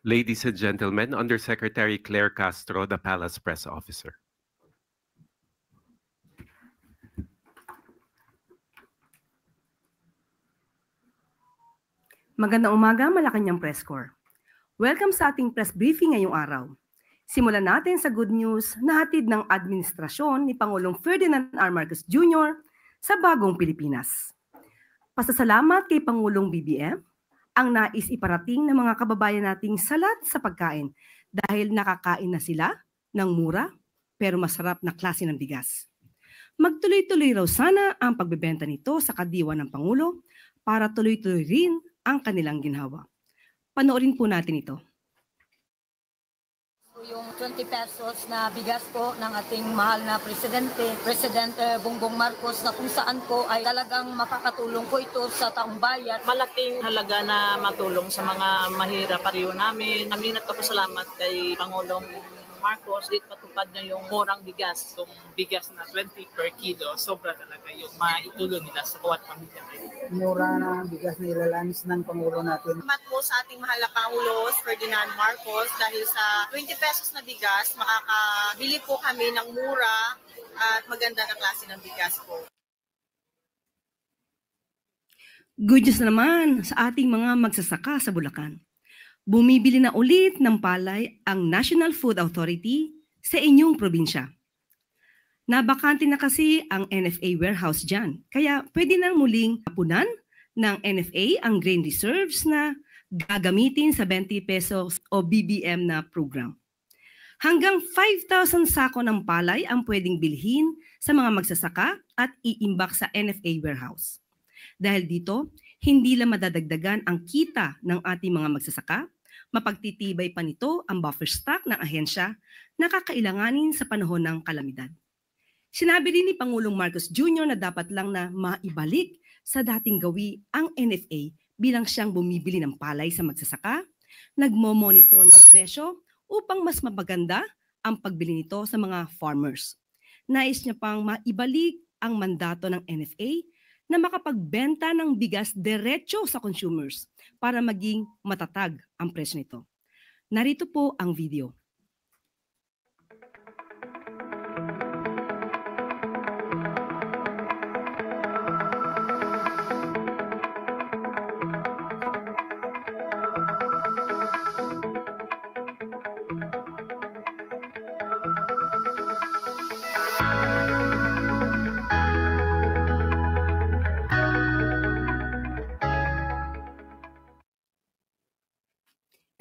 Ladies and gentlemen, Undersecretary Claire Castro, the Palace Press Officer. Magandang umaga, Malacanang Press Corps. Welcome sa ating press briefing ngayong araw. Simulan natin sa good news na hatid ng administrasyon ni Pangulong Ferdinand R. Marcos Jr. sa bagong Pilipinas. Pasasalamat kay Pangulong BBM ang nais iparating ng mga kababayan nating salat sa pagkain dahil nakakain na sila ng mura pero masarap na klase ng bigas. Magtuloy-tuloy raw sana ang pagbebenta nito sa kadiwa ng Pangulo para tuloy-tuloy rin ang kanilang ginhawa. Panoorin po natin ito. Yung 20 pesos na bigas po ng ating mahal na President Bongbong Marcos, na kung saan po ay talagang makakatulong po ito sa taong bayan. Malaking halaga na matulong sa mga mahirap pariyo namin. Kami nagpapasalamat kay Pangulong Marcos, dito patupad niya yung murang bigas. Kung bigas na 20 per kilo, sobra talaga yung maitulong nila sa bawat pamilya. Mura na bigas na ilalanis ng Pangulo natin. Salamat po sa ating mahal na Pangulo Ferdinand Marcos, dahil sa 20 pesos na bigas, makakabili po kami ng mura at maganda na klase ng bigas po. Good news naman sa ating mga magsasaka sa Bulacan. Bumibili na ulit ng palay ang National Food Authority sa inyong probinsya. Nabakante na kasi ang NFA warehouse dyan, kaya pwede nang muling tapunan ng NFA ang grain reserves na gagamitin sa 20 pesos o BBM na program. Hanggang 5,000 sako ng palay ang pwedeng bilhin sa mga magsasaka at iimbak sa NFA warehouse. Dahil dito, hindi lang madadagdagan ang kita ng ating mga magsasaka, mapagtitibay pa nito ang buffer stock ng ahensya na kakailanganin sa panahon ng kalamidad. Sinabi rin ni Pangulong Marcos Jr. na dapat lang na maibalik sa dating gawi ang NFA bilang siyang bumibili ng palay sa magsasaka, nagmo-monitor ng presyo upang mas mapaganda ang pagbili nito sa mga farmers. Nais niya pang maibalik ang mandato ng NFA na makapagbenta ng bigas diretso sa consumers para maging matatag ang presyo nito. Narito po ang video.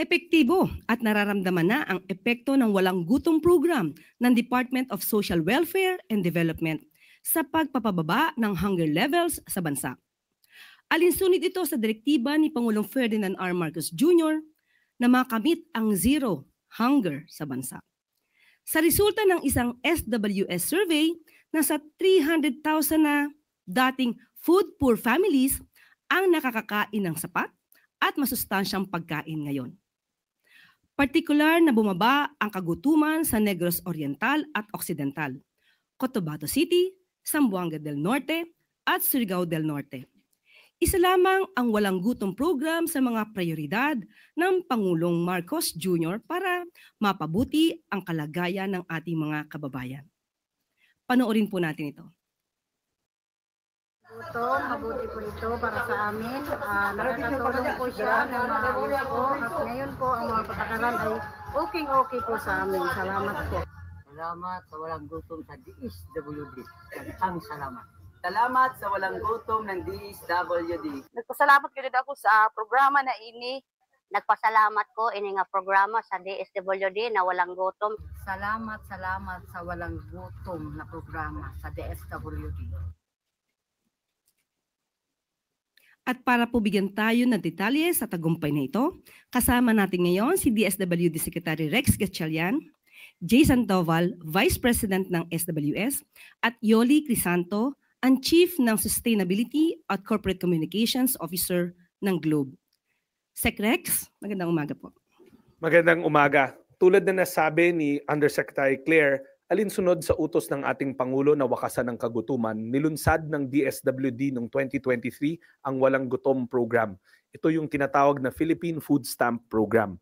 Epektibo at nararamdaman na ang epekto ng walang gutom program ng Department of Social Welfare and Development sa pagpapababa ng hunger levels sa bansa. Alinsunod ito sa direktiba ni Pangulong Ferdinand R. Marcos Jr. na makamit ang zero hunger sa bansa. Sa resulta ng isang SWS survey, nasa 300,000 na dating food poor families ang nakakakain ng sapat at masustansyang pagkain ngayon. Partikular na bumaba ang kagutuman sa Negros Oriental at Occidental, Cotabato City, Zamboanga del Norte at Surigao del Norte. Isa lamang ang walang gutom program sa mga prioridad ng Pangulong Marcos Jr. para mapabuti ang kalagayan ng ating mga kababayan. Panoorin po natin ito. Mabuti po ito para sa amin. Nakakatulong po siya ng maayos po. At ngayon po ang mga patakaran ay okay po sa amin. Salamat po. Salamat sa walang gutom sa DSWD. Ang salamat. Salamat sa walang gutom ng DSWD. Nagpasalamat ko din ako sa programa na ini. Nagpasalamat ko ini nga programa sa DSWD na walang gutom. Salamat sa walang gutom na programa sa DSWD. At para po bigyan tayo ng detalye sa tagumpay na ito, kasama natin ngayon si DSWD Secretary Rex Gatchalian, Jay Sandoval, Vice President ng SWS, at Yoli Crisanto, ang Chief ng Sustainability at Corporate Communications Officer ng Globe. Sec Rex, magandang umaga po. Magandang umaga. Tulad na nasabi ni Undersecretary Claire, alinsunod sa utos ng ating Pangulo na wakasan ng kagutuman, nilunsad ng DSWD noong 2023 ang Walang Gutom Program. Ito yung tinatawag na Philippine Food Stamp Program.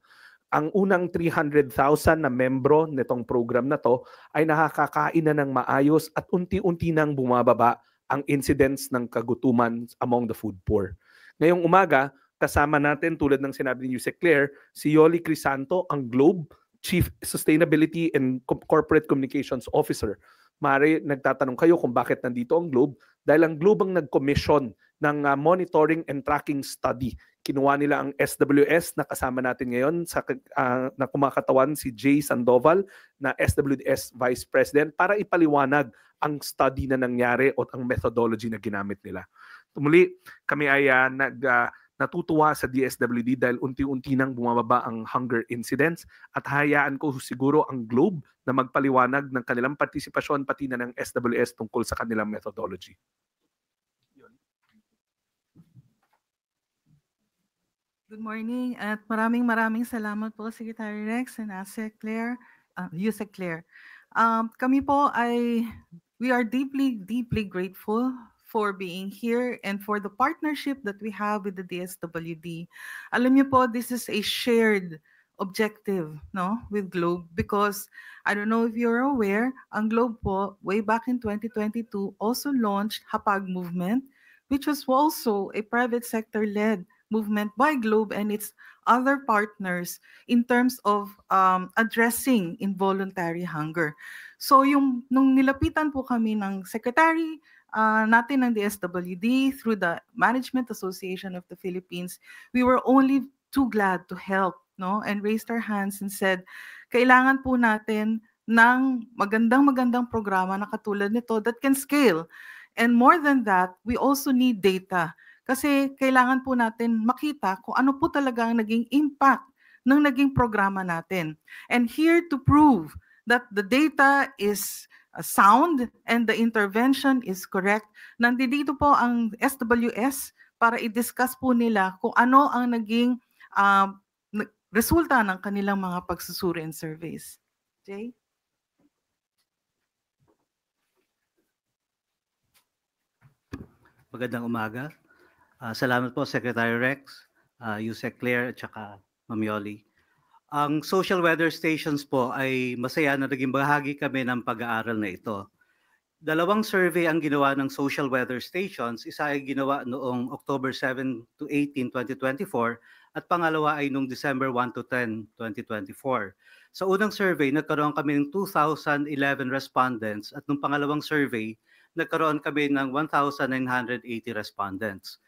ang unang 300,000 na membro nitong program na to ay nakakakain na ng maayos at unti-unti nang bumababa ang incidence ng kagutuman among the food poor. Ngayong umaga, kasama natin tulad ng sinabi ni Yusek Claire, si Yoli Crisanto, ang Globe Chief Sustainability and Corporate Communications Officer. Mari nagtatanong kayo kung bakit nandito ang Globe dahil ang Globe ang nag-commission ng monitoring and tracking study. Kinuha nila ang SWS na kasama natin ngayon na kumakatawan si Jay Sandoval na SWS Vice President para ipaliwanag ang study na nangyari o ang methodology na ginamit nila. Tumuli, kami ay natutuwa sa DSWD dahil unti-unti nang bumababa ang hunger incidents at hayaan ko siguro ang Globe na magpaliwanag ng kanilang partisipasyon pati na ng SWS tungkol sa kanilang methodology. Good morning at maraming salamat po Secretary Rex and Yusek Claire. Kami po we are deeply grateful for being here and for the partnership that we have with the DSWD. Alam niyo po, this is a shared objective, no, with Globe because I don't know if you're aware, ang Globe po way back in 2022 also launched Hapag Movement, which was also a private sector-led movement by Globe and its other partners in terms of addressing involuntary hunger. So nung nilapitan po kami ng secretary natin ng DSWD through the Management Association of the Philippines, we were only too glad to help, no, and raised our hands and said, kailangan po natin ng magandang programa na katulad nito that can scale. And more than that, we also need data. Kasi kailangan po natin makita kung ano po talaga ang naging impact ng naging programa natin. And here to prove that the data is sound and the intervention is correct, nandito po ang SWS para i-discuss po nila kung ano ang naging resulta ng kanilang mga pagsusuri and surveys. Jay? Magandang umaga. Salamat po Secretary Rex, Yusek Claire at saka Ma'am Yoli. Ang social weather stations po ay masaya na naging bahagi kami ng pag-aaral na ito. Dalawang survey ang ginawa ng social weather stations. Isa ay ginawa noong October 7 to 18, 2024 at pangalawa ay noong December 1 to 10, 2024. Sa unang survey, nagkaroon kami ng 2,011 respondents at nung pangalawang survey, nagkaroon kami ng 1,980 respondents.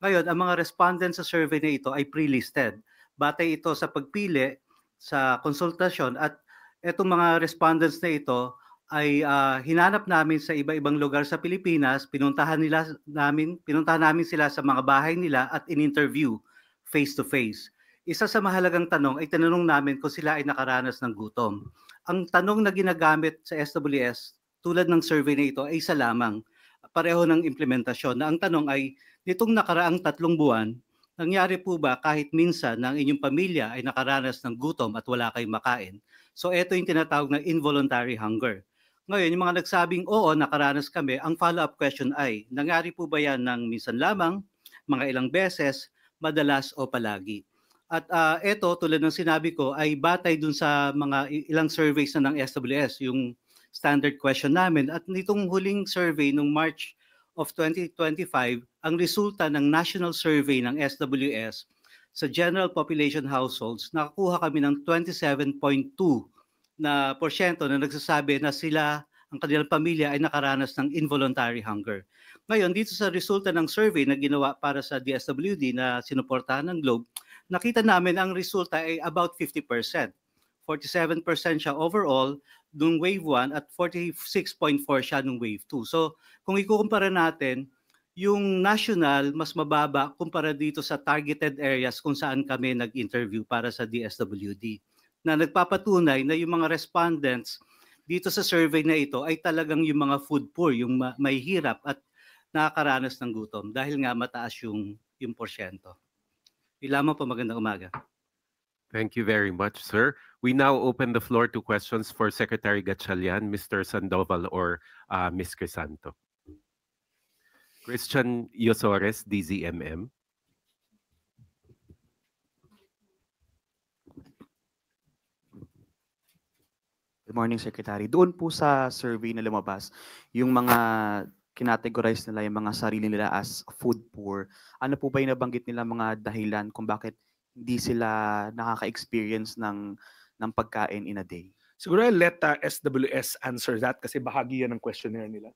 Ngayon, ang mga respondents sa survey na ito ay pre-listed. Batay ito sa pagpili sa konsultasyon at itong mga respondents na ito ay hinanap namin sa iba-ibang lugar sa Pilipinas, pinuntahan namin sila sa mga bahay nila at in-interview face-to-face. Isa sa mahalagang tanong ay tinanong namin kung sila ay nakaranas ng gutom. Ang tanong na ginagamit sa SWS tulad ng survey na ito ay isa lamang, pareho ng implementasyon na ang tanong ay nitong nakaraang 3 buwan, nangyari po ba kahit minsan na ang inyong pamilya ay nakaranas ng gutom at wala kayong makain? So ito yung tinatawag na involuntary hunger. Ngayon, yung mga nagsabing oo, nakaranas kami, ang follow-up question ay, nangyari po ba yan ng minsan lamang, mga ilang beses, madalas o palagi? At ito, tulad ng sinabi ko, ay batay dun sa mga ilang surveys na ng SWS, yung standard question namin. At nitong huling survey nung March of 2025, ang resulta ng national survey ng SWS sa general population households, nakakuha kami ng 27.2% na nagsasabi na sila, ang kanilang pamilya ay nakaranas ng involuntary hunger. Ngayon, dito sa resulta ng survey na ginawa para sa DSWD na sinuportahan ng Globe, nakita namin ang resulta ay about 50%. 47% siya overall nung wave 1 at 46.4 siya nung wave 2. So kung ikukumpara natin, yung national mas mababa kumpara dito sa targeted areas kung saan kami nag-interview para sa DSWD. Na nagpapatunay na yung mga respondents dito sa survey na ito ay talagang yung mga food poor, yung may hirap at nakakaranas ng gutom dahil nga mataas yung porsyento. Lamang po, magandang umaga. Thank you very much, sir. We now open the floor to questions for Secretary Gatchalian, Mr. Sandoval, or Ms. Crisanto. Christian Yosores, DZMM. Good morning, Secretary. Doon po sa survey na lumabas, yung mga kinategorize nila yung mga sarili nila as food poor, ano po ba yung nabanggit nila mga dahilan kung bakit hindi sila nakaka-experience ng pagkain in a day? Siguro I'll let SWS answer that kasi bahagi yan ng questionnaire nila.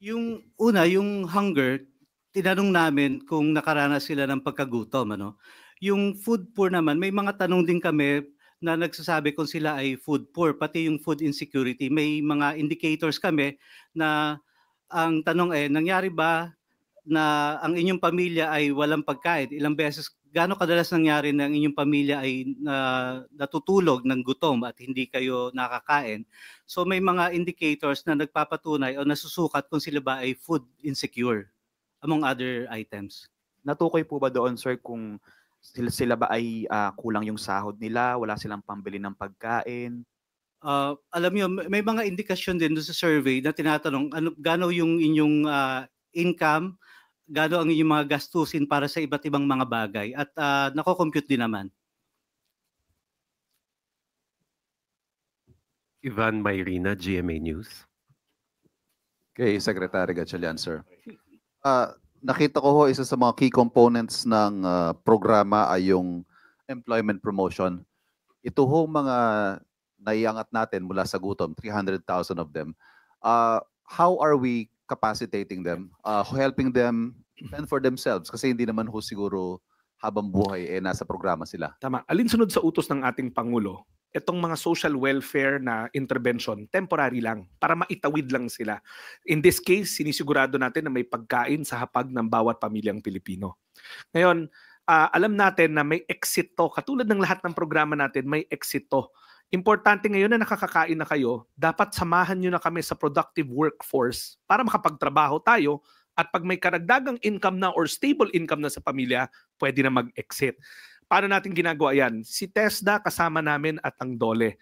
Yung una, yung hunger, tinanong namin kung nakaranas sila ng pagkagutom. Yung food poor naman, may mga tanong din kami na nagsasabi kung sila ay food poor, pati yung food insecurity. May mga indicators kami na ang tanong nangyari ba na ang inyong pamilya ay walang pagkain? Ilang beses, gaano kadalas nangyari na ang inyong pamilya ay natutulog ng gutom at hindi kayo nakakain? So may mga indicators na nagpapatunay o nasusukat kung sila ba ay food insecure, among other items. Natukoy po ba doon, sir, kung sila ba ay kulang yung sahod nila, wala silang pambili ng pagkain? Alam niyo, may mga indikasyon din doon sa survey na tinatanong gaano yung inyong income, gaano ang inyong mga gastusin para sa iba't ibang mga bagay at nako-compute din naman. Ivan Mayrina, GMA News. Okay, Secretary Gatchalian, sir. Nakita ko ho, isa sa mga key components ng programa ay yung employment promotion. Ito ho mga naiangat natin mula sa gutom, 300,000 of them. How are we capacitating them, helping them fend for themselves? Kasi hindi naman ho siguro habang buhay nasa programa sila. Tama. Alinsunod sa utos ng ating Pangulo, itong mga social welfare na intervention, temporary lang, para maitawid lang sila. In this case, sinisigurado natin na may pagkain sa hapag ng bawat pamilyang Pilipino. Ngayon, alam natin na may exit to. Katulad ng lahat ng programa natin, may exit to. Importante ngayon na nakakakain na kayo, dapat samahan nyo na kami sa productive workforce para makapagtrabaho tayo at pag may karagdagang income na or stable income na sa pamilya, pwede na mag-exit. Paano natin ginagawa yan? Si TESDA kasama namin at ang DOLE.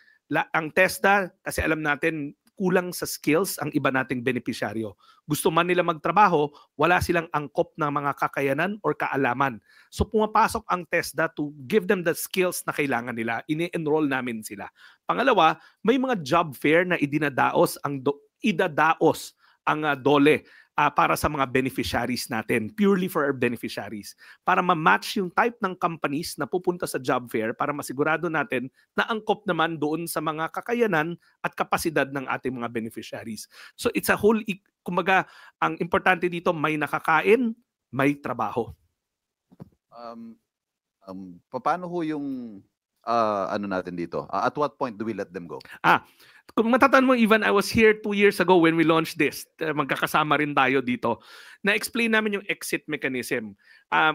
Ang TESDA, kasi alam natin, kulang sa skills ang iba nating benepisyaryo. Gusto man nila magtrabaho, wala silang angkop ng mga kakayanan or kaalaman. So pumapasok ang TESDA to give them the skills na kailangan nila. Ini-enroll namin sila. Pangalawa, may mga job fair na idadaos ang DOLE para sa mga beneficiaries natin, purely for our beneficiaries, para ma-match yung type ng companies na pupunta sa job fair para masigurado natin na angkop naman doon sa mga kakayanan at kapasidad ng ating mga beneficiaries. So it's a whole, kumbaga, ang importante dito, may nakakain, may trabaho. Paano ho yung ano natin dito? At what point do we let them go? Kung matatandaan mo, Ivan, I was here 2 years ago when we launched this. Magkakasama rin tayo dito. Na-explain namin yung exit mechanism.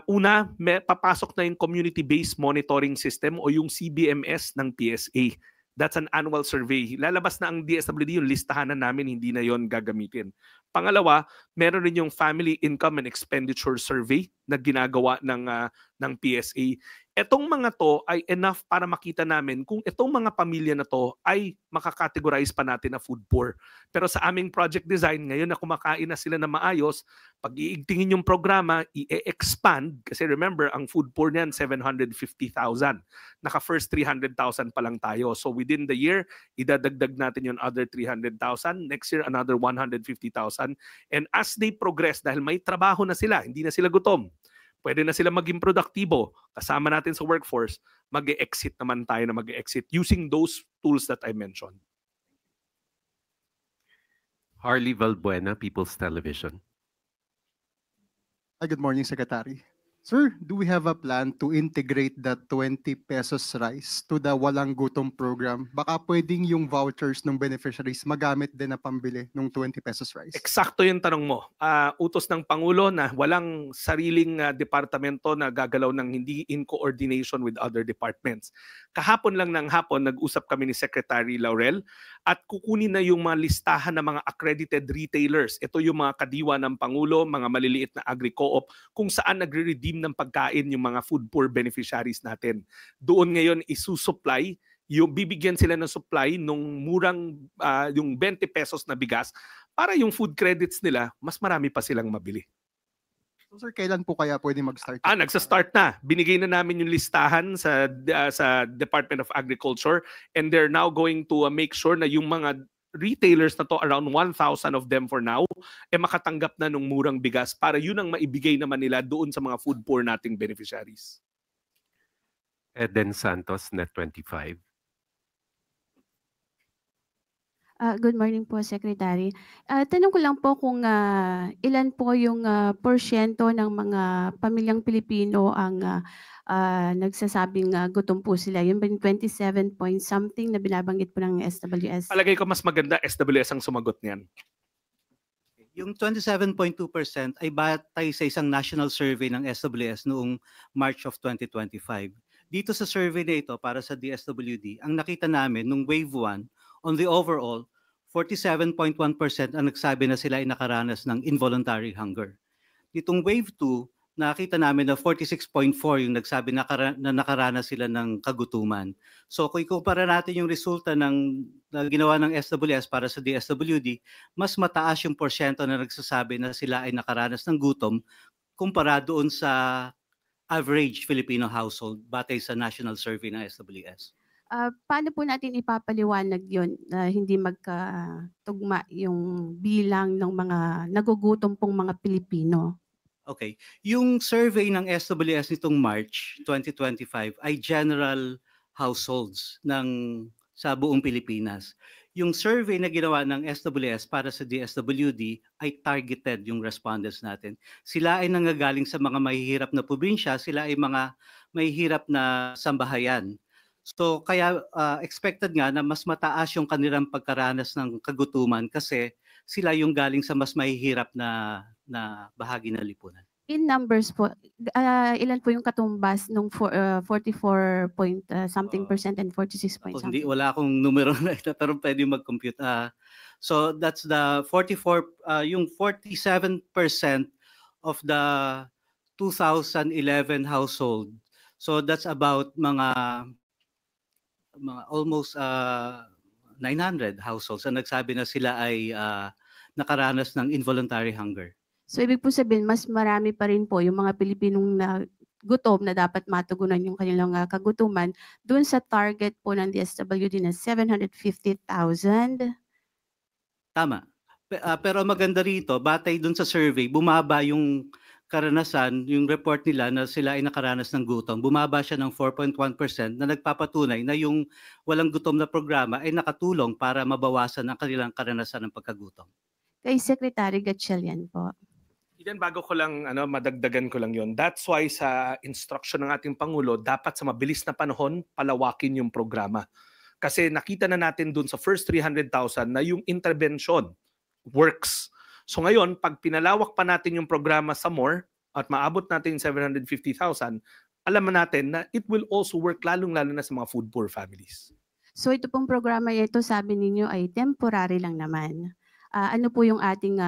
Una, papasok na yung community-based monitoring system o yung CBMS ng PSA. That's an annual survey. Lalabas na ang DSWD, yung listahan na namin, hindi na yon gagamitin. Pangalawa, meron rin yung Family Income and Expenditure Survey na ginagawa ng PSA. Etong mga to ay enough para makita namin kung itong mga pamilya na to ay makakategorize pa natin na food poor. Pero sa aming project design, ngayon na kumakain na sila na maayos, pag iigtingin yung programa, i-expand, kasi remember, ang food poor niyan, 750,000. Naka-first 300,000 pa lang tayo. So within the year, idadagdag natin yung other 300,000. Next year, another 150,000. And as they progress, dahil may trabaho na sila, hindi na sila gutom, pwede na sila maging produktibo, kasama natin sa workforce, mag-e-exit naman tayo na mag-e-exit using those tools that I mentioned. Harley Valbuena, People's Television. Hi, good morning, Secretary. Sir, do we have a plan to integrate the 20 pesos rice to the Walang Gutom program? Baka pwedeng yung vouchers ng beneficiaries magamit din na pambili ng 20 pesos rice. Eksakto yung tanong mo. Utos ng Pangulo na walang sariling departamento na gagalaw ng hindi in coordination with other departments. Kahapon lang ng hapon, nag-usap kami ni Secretary Laurel at kukunin na yung mga listahan ng mga accredited retailers. Ito yung mga kadiwa ng Pangulo, mga maliliit na agri-co-op, kung saan nagre-redeem ng pagkain yung mga food poor beneficiaries natin. Doon ngayon isusupply, yung bibigyan sila ng supply nung murang yung 20 pesos na bigas para yung food credits nila mas marami pa silang mabili. So sir, kailan po kaya pwede mag-start? Nagsa-start na. Binigay na namin yung listahan sa Department of Agriculture, and they're now going to make sure na yung mga retailers na to, around 1,000 of them for now, makatanggap na ng murang bigas para yun ang maibigay naman nila doon sa mga food poor nating beneficiaries. Eden Santos, Net 25. Good morning po, Secretary. Tanong ko lang po kung ilan po yung porsyento ng mga pamilyang Pilipino ang nagsasabing gutom po sila. Yung 27 point something na binabanggit po ng SWS. Palagay ko mas maganda SWS ang sumagot niyan. Yung 27.2% ay batay sa isang national survey ng SWS noong March of 2025. Dito sa survey na ito para sa DSWD, ang nakita namin nung Wave 1, on the overall, 47.1% ang nagsabi na sila ay nakaranas ng involuntary hunger. Ditong Wave 2, nakita namin na 46.4 yung nagsabi na nakaranas sila ng kagutuman. So kung ikumpara natin yung resulta na ginawa ng SWS para sa DSWD, mas mataas yung porsyento na nagsasabi na sila ay nakaranas ng gutom kumpara doon sa average Filipino household batay sa national survey ng SWS. Paano po natin ipapaliwanag yun na hindi magkatugma yung bilang ng mga nagugutom pong mga Pilipino? Okay. Yung survey ng SWS nitong March 2025 ay general households sa buong Pilipinas. Yung survey na ginawa ng SWS para sa DSWD ay targeted yung respondents natin. Sila ay nanggagaling sa mga mahihirap na probinsya, sila ay mga mahihirap na sambahayan. So kaya expected nga na mas mataas yung kanilang pagkaranas ng kagutuman kasi sila yung galing sa mas mahihirap na bahagi ng lipunan. In numbers po, ilan po yung katumbas nung 44 point something percent and 46 point something? Hindi, wala akong numero na ito pero pwede mag-compute. So that's the 44, yung 47% of the 2011 household. So that's about mga almost 900 households na nagsabi na sila ay nakaranas ng involuntary hunger. So ibig po sabihin, mas marami pa rin po yung mga Pilipinong na gutom na dapat matugunan yung kanilang kagutuman doon sa target po ng DSWD na 750,000. Tama. Pero maganda rito, batay doon sa survey, bumaba yung karanasan, yung report nila na sila ay nakaranas ng gutom, bumaba siya ng 4.1% na nagpapatunay na yung walang gutom na programa ay nakatulong para mabawasan ang kanilang karanasan ng pagkagutom. Kay Secretary Gatchalian po. Then bago ko lang madagdagan ko lang yon. That's why sa instruction ng ating Pangulo, dapat sa mabilis na panahon palawakin yung programa. Kasi nakita na natin dun sa first 300,000 na yung intervention works. So ngayon, pag pinalawak pa natin yung programa sa more at maabot natin yung 750,000, alam natin na it will also work lalong-lalo na sa mga food poor families. So ito pong programa ito, sabi ninyo ay temporary lang naman. Ano po yung ating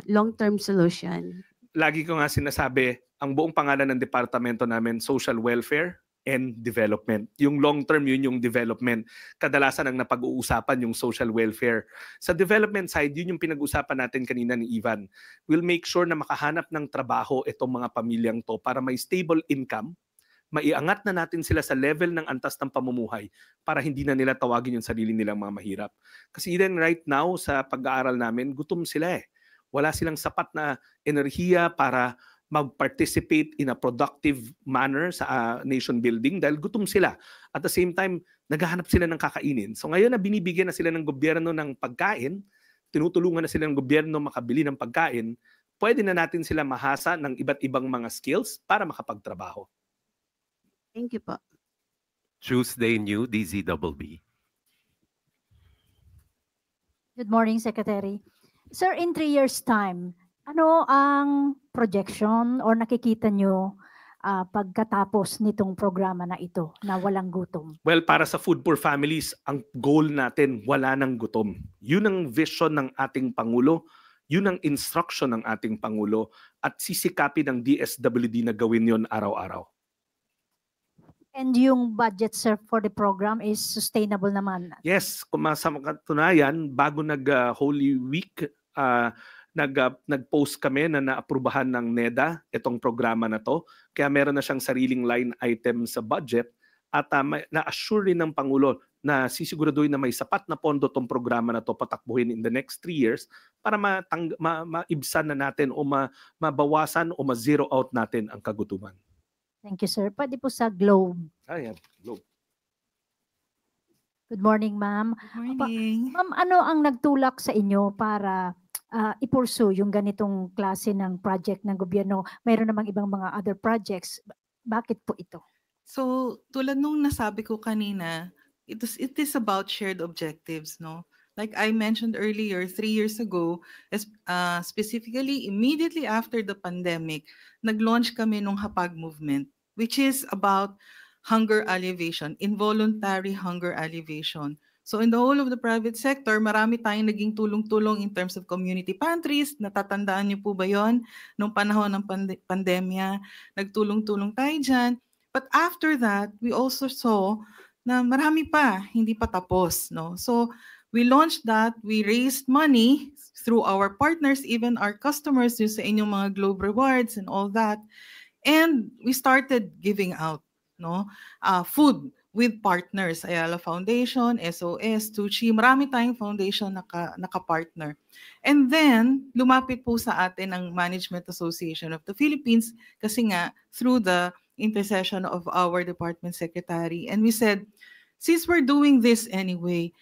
long-term solution? Lagi ko nga sinasabi, ang buong pangalan ng departamento namin, Social Welfare and Development. Yung long-term, yun yung development. Kadalasan ang napag-uusapan yung social welfare. Sa development side, yun yung pinag-usapan natin kanina ni Ivan. We'll make sure na makahanap ng trabaho itong mga pamilyang to para may stable income, maiangat na natin sila sa level ng antas ng pamumuhay para hindi na nila tawagin yung sarili nilang mga mahirap. Kasi even right now sa pag-aaral namin, gutom sila eh. Wala silang sapat na enerhiya para mag-participate in a productive manner sa nation building dahil gutom sila. At the same time, naghahanap sila ng kakainin. So ngayon na binibigyan na sila ng gobyerno ng pagkain, tinutulungan na sila ng gobyerno makabili ng pagkain, pwede na natin sila mahasa ng iba't ibang mga skills para makapagtrabaho. Thank you po. Tuesday New, DZBB. Good morning, Secretary. Sir, in 3 years' time, ano ang projection or nakikita nyo pagkatapos nitong programa na ito na walang gutom? Well, para sa food poor families, ang goal natin, wala nang gutom. Yun ang vision ng ating Pangulo, yun ang instruction ng ating Pangulo, at sisikapin ng DSWD na gawin yon araw-araw. And yung budget, sir, for the program is sustainable naman? Yes, kung sa katunayan, bago nag-Holy Week, nag-post kami na naaprubahan ng NEDA itong programa na to. Kaya meron na siyang sariling line item sa budget at na-assure rin ng Pangulo na sisiguraduhin na may sapat na pondo tong programa na to patakbuhin in the next 3 years para maibsan na natin o mabawasan o ma-zero out natin ang kagutuman. Thank you, sir. Pwede po sa Globe. Ayan, Globe. Good morning, ma'am. Good morning. Ma'am, ano ang nagtulak sa inyo para i-pursue yung ganitong klase ng project ng gobyerno? Mayroon namang ibang mga other projects. Bakit po ito? So, tulad nung nasabi ko kanina, it is about shared objectives, no? Like I mentioned earlier, 3 years ago, specifically immediately after the pandemic, nag-launch kami nung Hapag movement, which is about hunger alleviation, involuntary hunger alleviation. So in the whole of the private sector, marami tayong naging tulong-tulong in terms of community pantries. Natatandaan niyo po ba yon? Nung panahon ng pandemya, nagtulong-tulong tayo dyan. But after that, we also saw na marami pa, hindi pa tapos. No? So we launched that, we raised money through our partners, even our customers, yung sa inyong mga Globe Rewards and all that. And we started giving out food with partners, Ayala Foundation, SOS, Tucci, marami tayong foundation naka-partner. And then, lumapit po sa atin ang Management Association of the Philippines kasi nga through the intercession of our department secretary. And we said, since we're doing this anyway,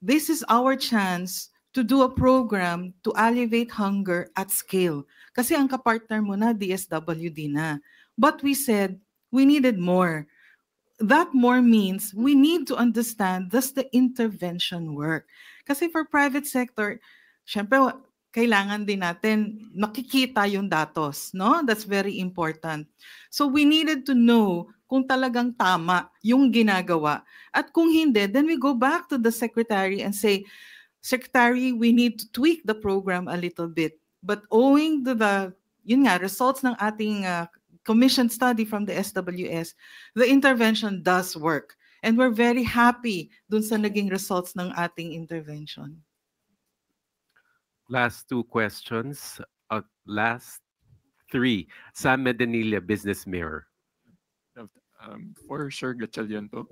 this is our chance to do a program to alleviate hunger at scale. Kasi ang kapartner mo na, DSWD na. But we said, we needed more. That more means we need to understand does the intervention work. Kasi for private sector, syempre, kailangan din natin nakikita yung datos, no? That's very important. So we needed to know kung talagang tama yung ginagawa. At kung hindi, then we go back to the secretary and say, Secretary, we need to tweak the program a little bit. But owing to the results ng ating commission study from the SWS, the intervention does work. And we're very happy dun sa naging results ng ating intervention. Last 2 questions. Last 3. Sam Medanilla, Business Mirror. For Sir Gatchalian po,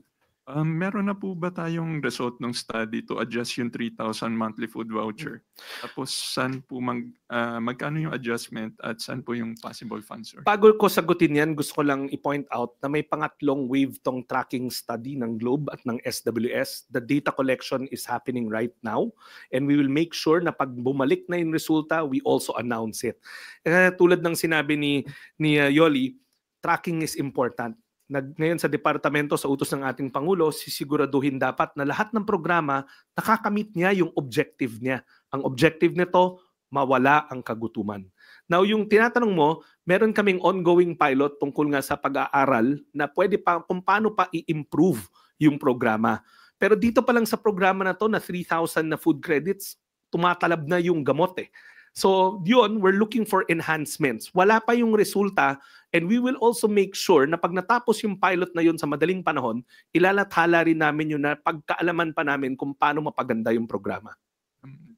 meron na po ba tayong result ng study to adjust yung 3,000 monthly food voucher? Tapos saan po magkano yung adjustment at saan po yung possible funds? Sir? Bago ko sagutin yan, gusto ko lang i-point out na may pangatlong wave tong tracking study ng Globe at ng SWS. The data collection is happening right now and we will make sure na pag bumalik na yung resulta, we also announce it. Tulad ng sinabi ni Yoli, tracking is important. Ngayon sa departamento, sa utos ng ating Pangulo, sisiguraduhin dapat na lahat ng programa nakakamit niya yung objective niya. Ang objective nito, mawala ang kagutuman. Now, yung tinatanong mo, meron kaming ongoing pilot tungkol nga sa pag-aaral na pwede pa kung paano pa i-improve yung programa. Pero dito pa lang sa programa na to na 3,000 na food credits, tumatalab na yung gamot eh. So yun, we're looking for enhancements. Wala pa yung resulta and we will also make sure na pag natapos yung pilot na yun sa madaling panahon, ilalathala rin namin yun na pagkaalaman pa namin kung paano mapaganda yung programa.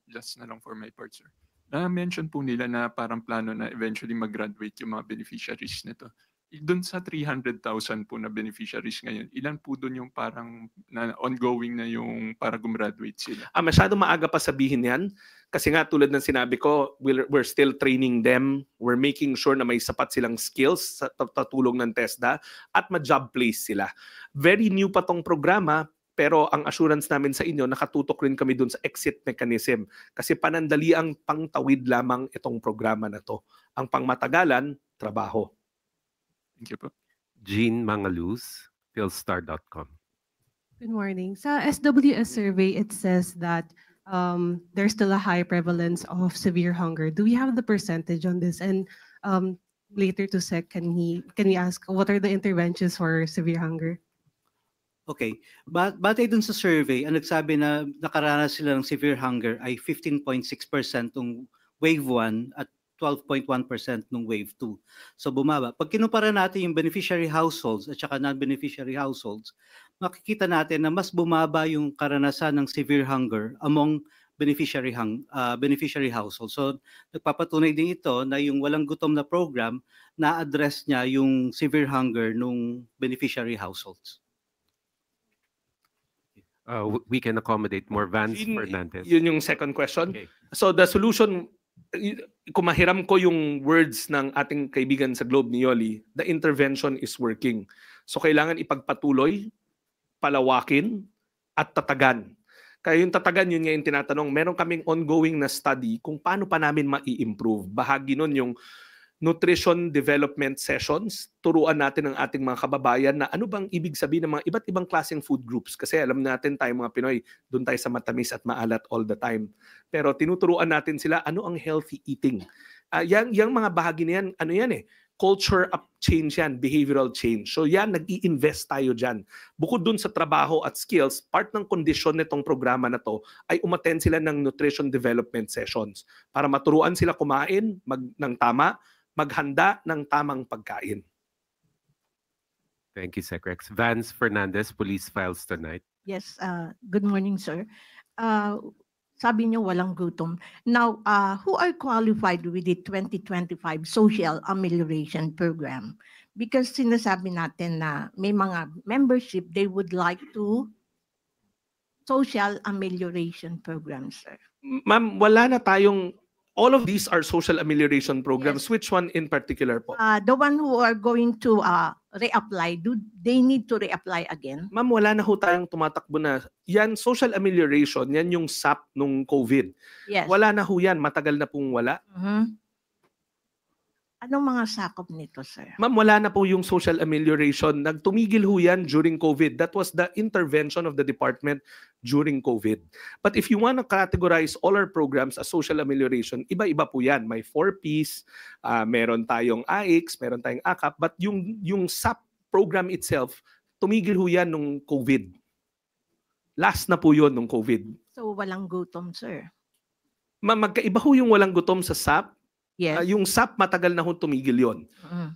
Just na lang for my part, sir. Na-mention po nila na parang plano na eventually mag-graduate yung mga beneficiaries nito. Doon sa 300,000 po na beneficiaries ngayon, ilan po doon yung parang ongoing na yung para gumraduate sila? Masyado maaga pa sabihin yan. Kasi nga tulad ng sinabi ko, we're still training them. We're making sure na may sapat silang skills sa tatulong ng TESDA at ma-job place sila. Very new pa tong programa, pero ang assurance namin sa inyo, nakatutok rin kami doon sa exit mechanism. Kasi panandali ang pangtawid lamang itong programa na to. Ang pangmatagalan, trabaho. Thank you po. Jean Mangaluz, philstar.com. Good morning. Sa SWS survey, it says that there's still a high prevalence of severe hunger. Do we have the percentage on this? And later to Sec, can we ask what are the interventions for severe hunger? Okay. Batay dun sa survey, ang nagsabi na nakaranas sila ng severe hunger ay 15.6% nung wave 1 at 12.1% nung wave 2. So bumaba. Pag kinumpara natin yung beneficiary households at saka non-beneficiary households, makikita natin na mas bumaba yung karanasan ng severe hunger among beneficiary household. So nagpapatunay din ito na yung walang gutom na program na-address niya yung severe hunger nung beneficiary households. We can accommodate more. Vance Fernandez. Yun yung second question. So the solution, kung mahiram ko yung words ng ating kaibigan sa Globe ni Yoli, the intervention is working. So kailangan ipagpatuloy, palawakin, at tatagan. Kaya yung tatagan, yun nga yung tinatanong, meron kaming ongoing na study kung paano pa namin ma-i-improve. Bahagi nun yung nutrition development sessions, turuan natin ang ating mga kababayan na ano bang ibig sabihin ng mga iba't ibang klaseng food groups. Kasi alam natin tayo mga Pinoy, doon tayo sa matamis at maalat all the time. Pero tinuturuan natin sila ano ang healthy eating. Yang mga bahagi na yan, ano yan culture up change yan, behavioral change. So yan, nag-i-invest tayo dyan. Bukod dun sa trabaho at skills, part ng kondisyon nitong programa na to ay umattend sila ng nutrition development sessions para maturuan sila kumain ng tama, maghanda ng tamang pagkain. Thank you, Secrex. Vance Fernandez, Police Files Tonight. Yes, good morning, sir. Sabi niyo walang gutom. Now, who are qualified with the 2025 Social Amelioration Program? Because sinasabi natin na may mga membership, they would like to social amelioration program, sir. Ma'am, wala na tayong, all of these are social amelioration programs. Yes. Which one in particular po? The one who are going to reapply, do they need to reapply again? Ma'am, wala na ho tayong tumatakbo na. Yan, social amelioration, yan yung SAP nung COVID. Yes. Wala na ho yan, matagal na pong wala. Anong mga sakop nito, sir? Ma'am, wala na po yung social amelioration. Nagtumigil ho yan during COVID. That was the intervention of the department during COVID. But if you want to categorize all our programs as social amelioration, iba-iba po yan. May 4Ps, meron tayong AICS, meron tayong AKAP, but yung SAP program itself, tumigil ho yan nung COVID. Last na po yun nung COVID. So, walang gutom, sir? Ma'am, magkaiba ho yung walang gutom sa SAP. Yes. Yung SAP, matagal na ho tumigil yon.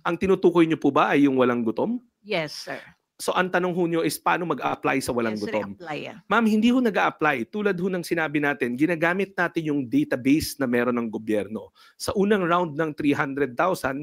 Ang tinutukoy niyo po ba ay yung walang gutom? Yes, sir. So ang tanong ho niyo is paano mag-a-apply sa walang gutom? Reapply yan. Ma'am, hindi ho nag-a-apply. Tulad ho ng sinabi natin, ginagamit natin yung database na meron ng gobyerno. Sa unang round ng 300,000,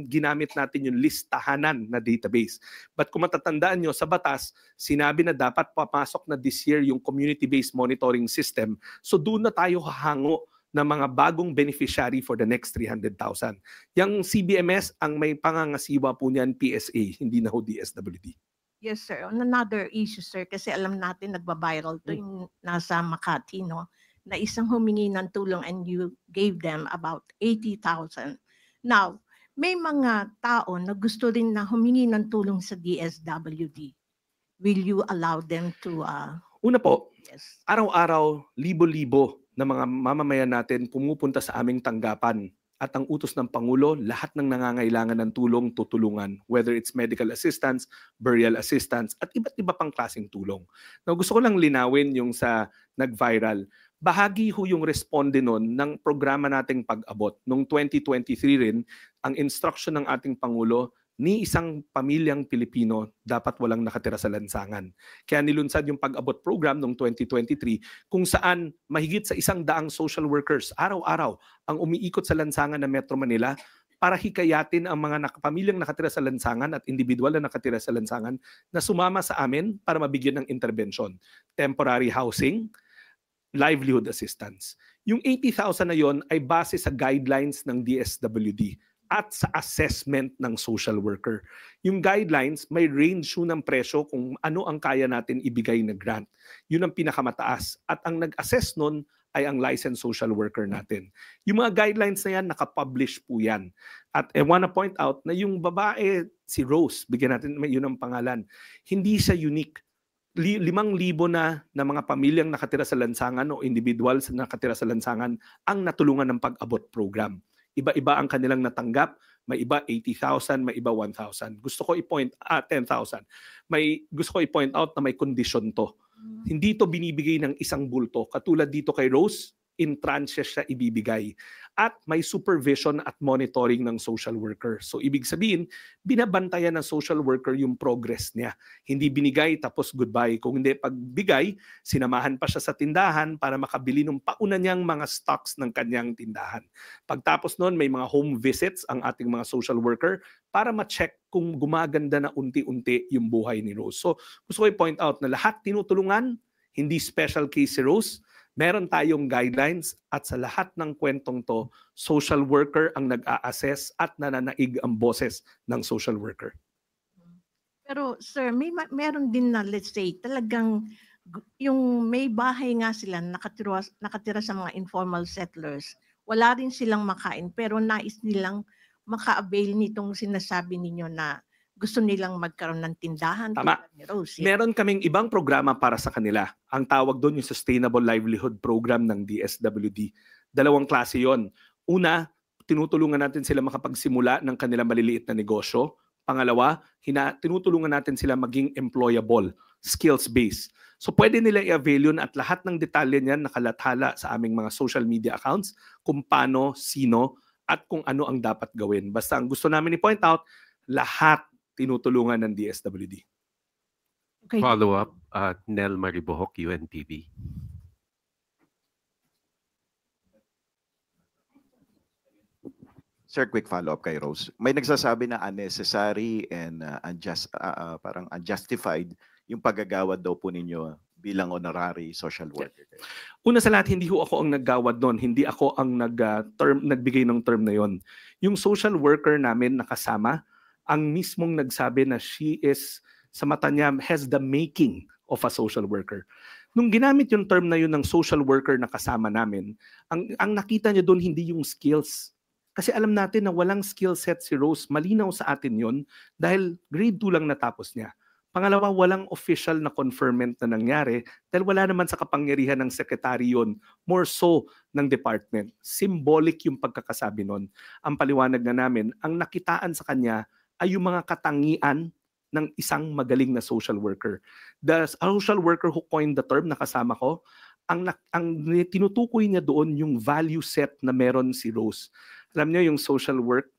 ginamit natin yung listahanan na database. But kung matatandaan nyo, sa batas, sinabi na dapat papasok na this year yung community-based monitoring system. So doon na tayo hahango ng mga bagong beneficiary for the next 300,000. Yung CBMS, ang may pangangasiwa po niyan, PSA, hindi na ho DSWD. Yes, sir. On another issue, sir, kasi alam natin nagba-viral to yung nasa Makati, no? Na isang humingi ng tulong and you gave them about 80,000. Now, may mga tao na gusto rin na humingi ng tulong sa DSWD. Will you allow them to... Una po, araw-araw, libo-libo na mga mamamayan natin pumupunta sa aming tanggapan. At ang utos ng Pangulo, lahat ng nangangailangan ng tulong, tutulungan. Whether it's medical assistance, burial assistance, at iba't iba pang klaseng tulong. Now, gusto ko lang linawin yung sa nag-viral. Bahagi ho yung responde nun ng programa nating pag-abot. Noong 2023 rin, ang instruction ng ating Pangulo, ni isang pamilyang Pilipino dapat walang nakatira sa lansangan. Kaya nilunsad yung pag-abot program noong 2023 kung saan mahigit sa 100 social workers araw-araw ang umiikot sa lansangan ng Metro Manila para hikayatin ang mga pamilyang nakatira sa lansangan at individual na nakatira sa lansangan na sumama sa amin para mabigyan ng intervention. Temporary housing, livelihood assistance. Yung 80,000 na yon ay base sa guidelines ng DSWD at sa assessment ng social worker. Yung guidelines, may range ng presyo kung ano ang kaya natin ibigay na grant. Yun ang pinakamataas. At ang nag-assess nun ay ang licensed social worker natin. Yung mga guidelines na yan, nakapublish po yan. At I wanna point out na yung babae, si Rose, bigyan natin yun ang pangalan, hindi siya unique. 5,000 na mga pamilyang nakatira sa lansangan o individuals na nakatira sa lansangan ang natulungan ng pag-abot program. Iba-iba ang kanilang natanggap. May iba 80,000, may iba 1,000. Gusto ko 10,000. Gusto ko i-point out na may kondisyon to. Hindi to binibigay ng isang bulto. Katulad dito kay Rose, in tranches siya ibibigay. At may supervision at monitoring ng social worker. So ibig sabihin, binabantayan ng social worker yung progress niya. Hindi binigay tapos goodbye. Kung hindi pagbigay, sinamahan pa siya sa tindahan para makabili ng pauna niyang mga stocks ng kanyang tindahan. Pagtapos noon, may mga home visits ang ating mga social worker para ma-check kung gumaganda na unti-unti yung buhay ni Rose. So gusto ko i-point out na lahat tinutulungan, hindi special case si Rose. Meron tayong guidelines at sa lahat ng kwentong to, social worker ang nag-a-assess at nananaig ang boses ng social worker. Pero sir, meron din na let's say talagang yung may bahay nga sila nakatira sa mga informal settlers. Wala rin silang makain pero nais nilang maka-avail nitong sinasabi ninyo na gusto nilang magkaroon ng tindahan. Tama. Ni Rose. Meron kaming ibang programa para sa kanila. Ang tawag doon yung Sustainable Livelihood Program ng DSWD. Dalawang klase yon. Una, tinutulungan natin sila makapagsimula ng kanilang maliliit na negosyo. Pangalawa, tinutulungan natin sila maging employable, skills-based. So pwede nila i-avail yun at lahat ng detalye niyan nakalathala sa aming mga social media accounts kung paano, sino, at kung ano ang dapat gawin. Basta ang gusto namin i-point out, lahat tinutulungan ng DSWD. Okay. Follow-up, Nel Maribohok, UNTV. Sir, quick follow-up kay Rose. May nagsasabi na unnecessary and parang unjustified yung paggagawad daw po ninyo bilang honorary social worker. Una sa lahat, hindi ho ako ang naggawad doon. Hindi ako ang nagbigay ng term na yon. Yung social worker namin nakasama, ang mismong nagsabi na she is, sa mata niya, has the making of a social worker. Nung ginamit yung term na yun ng social worker na kasama namin, ang nakita niya doon hindi yung skills. Kasi alam natin na walang skill set si Rose, malinaw sa atin yon dahil grade 2 lang natapos niya. Pangalawa, walang official na conferment na nangyari dahil wala naman sa kapangyarihan ng sekretary yon, more so ng department. Symbolic yung pagkakasabi nun. Ang paliwanag na namin, ang nakitaan sa kanya ay yung mga katangian ng isang magaling na social worker. The social worker who coined the term, nakasama ko, ang tinutukoy niya doon yung value set na meron si Rose. Alam niyo yung social work,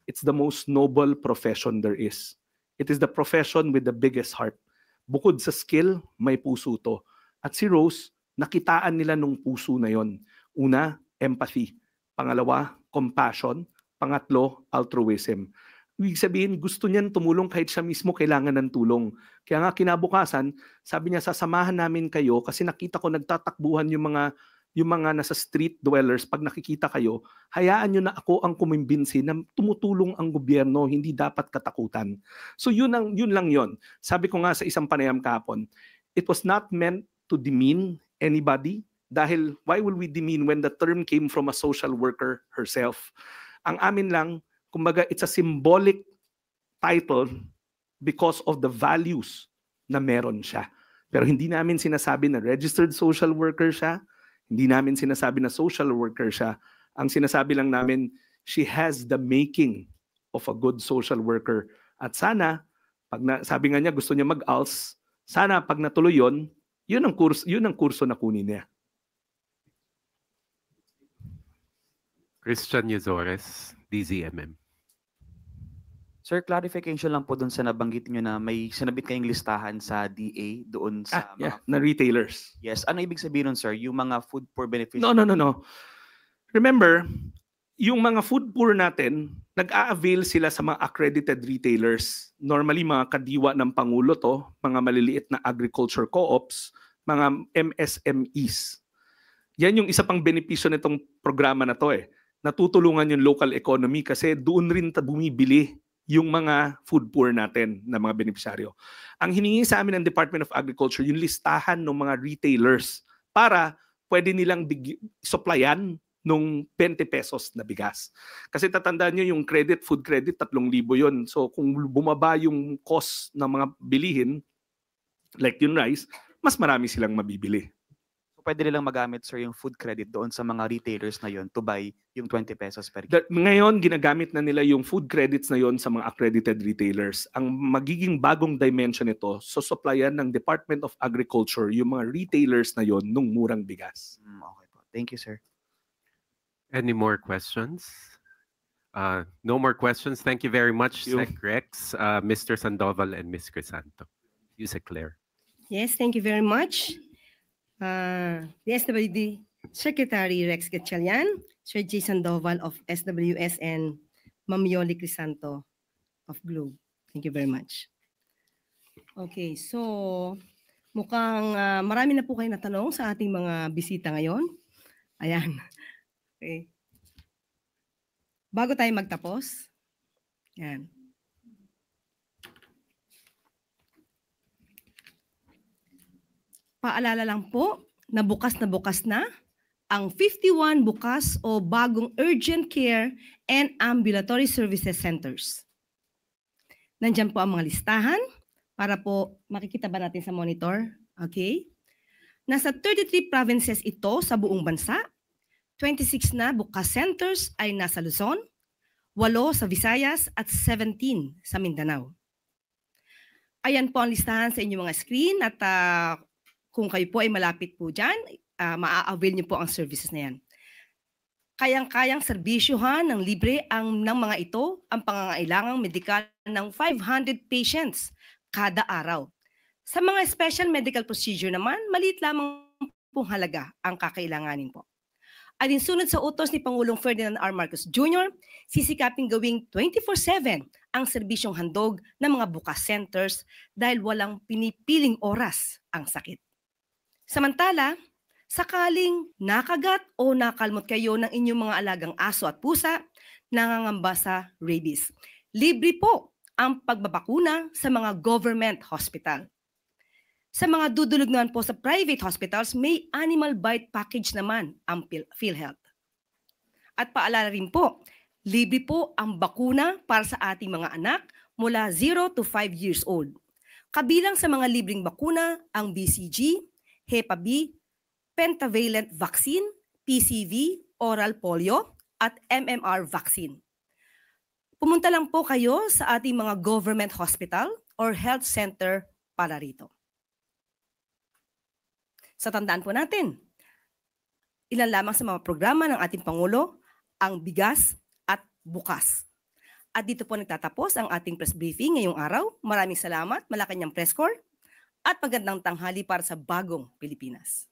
it's the most noble profession there is. It is the profession with the biggest heart. Bukod sa skill, may puso to. At si Rose, nakitaan nila nung puso na yon. Una, empathy. Pangalawa, compassion. Pangatlo, altruism. Ibig sabihin, gusto niyan tumulong kahit siya mismo kailangan ng tulong. Kaya nga kinabukasan, sabi niya, sasamahan namin kayo kasi nakita ko nagtatakbuhan yung mga nasa street dwellers. Pag nakikita kayo, hayaan nyo na ako ang kumimbinsi na tumutulong ang gobyerno, hindi dapat katakutan. So yun lang yun. Sabi ko nga sa isang panayam kahapon, it was not meant to demean anybody dahil why will we demean when the term came from a social worker herself? Ang amin lang, kumbaga, it's a symbolic title because of the values na meron siya. Pero hindi namin sinasabi na registered social worker siya. Hindi namin sinasabi na social worker siya. Ang sinasabi lang namin, she has the making of a good social worker. At sana, sabi nga niya gusto niya mag-ALS, sana pag natuloy yun ang kurso na kunin niya. Christian Yuzores, DZMM. Sir, clarification lang po doon sa nabanggit niyo na may sinabit kayong listahan sa DA doon sa na retailers. Yes. Ano ibig sabihin nun, sir? Yung mga food poor beneficiaries? No. Remember, yung mga food poor natin, nag-a-avail sila sa mga accredited retailers. Normally, mga kadiwa ng Pangulo to, mga maliliit na agriculture co-ops, mga MSMEs. Yan yung isa pang benepisyo nitong programa na to eh. Natutulungan yung local economy kasi doon rin bumibili yung mga food poor natin na mga benepisyaryo. Ang hiningi sa amin ng Department of Agriculture, yung listahan ng mga retailers para pwede nilang supplyan nung 20 pesos na bigas. Kasi tatandaan nyo yung food credit, 3,000 yun. So kung bumaba yung cost ng mga bilihin, like yung rice, mas marami silang mabibili. Pwede nilang magamit, sir, yung food credit doon sa mga retailers na yon to buy yung 20 pesos per kilo. Ngayon, ginagamit na nila yung food credits na yon sa mga accredited retailers. Ang magiging bagong dimension nito, supplyan ng Department of Agriculture yung mga retailers na yon nung murang bigas. Okay po. Thank you, sir. Any more questions? No more questions. Thank you very much, Thank Sec Rex, Mr. Sandoval, and Ms. Crisanto. Yusek Claire. Yes, thank you very much. The SWD Secretary Rex Gatchalian, Sir J. Sandoval of SWS, and Ma'am Yoli Crisanto of Globe. Thank you very much. Okay, so mukhang marami na po kayo natanong sa ating mga bisita ngayon. Ayan. Okay. Bago tayo magtapos, yan. Paalala lang po na bukas na ang 51 bukas o bagong urgent care and ambulatory services centers. Nandiyan po ang mga listahan para po makikita ba natin sa monitor? Okay. Nasa 33 provinces ito sa buong bansa. 26 na bukas centers ay nasa Luzon, 8 sa Visayas at 17 sa Mindanao. Ayan po ang listahan sa inyong mga screen at kung kayo po ay malapit po dyan, maa-avail niyo po ang services na yan. Kayang-kayang serbisyuhan ng libre ng mga ito ang pangangailangang medikal ng 500 patients kada araw. Sa mga special medical procedure naman, maliit lamang pong halaga ang kakailanganin po. Alinsunod sa utos ni Pangulong Ferdinand R. Marcos Jr., sisikaping gawing 24/7 ang serbisyong handog ng mga bukas centers dahil walang pinipiling oras ang sakit. Samantala, sakaling nakagat o nakalmot kayo ng inyong mga alagang aso at pusa, nangangamba sa rabies. Libre po ang pagbabakuna sa mga government hospital. Sa mga dudulog naman po sa private hospitals, may animal bite package naman ang PhilHealth. At paalala rin po, libre po ang bakuna para sa ating mga anak mula 0 to 5 years old. Kabilang sa mga libreng bakuna ang BCG, Hep B, pentavalent vaccine, PCV, oral polio, at MMR vaccine. Pumunta lang po kayo sa ating mga government hospital or health center para rito. Sa tandaan po natin, ilan lamang sa mga programa ng ating Pangulo ang bigas at bukas. At dito po nagtatapos ang ating press briefing ngayong araw. Maraming salamat, Malacanang Press Corps, at magandang tanghali para sa bagong Pilipinas.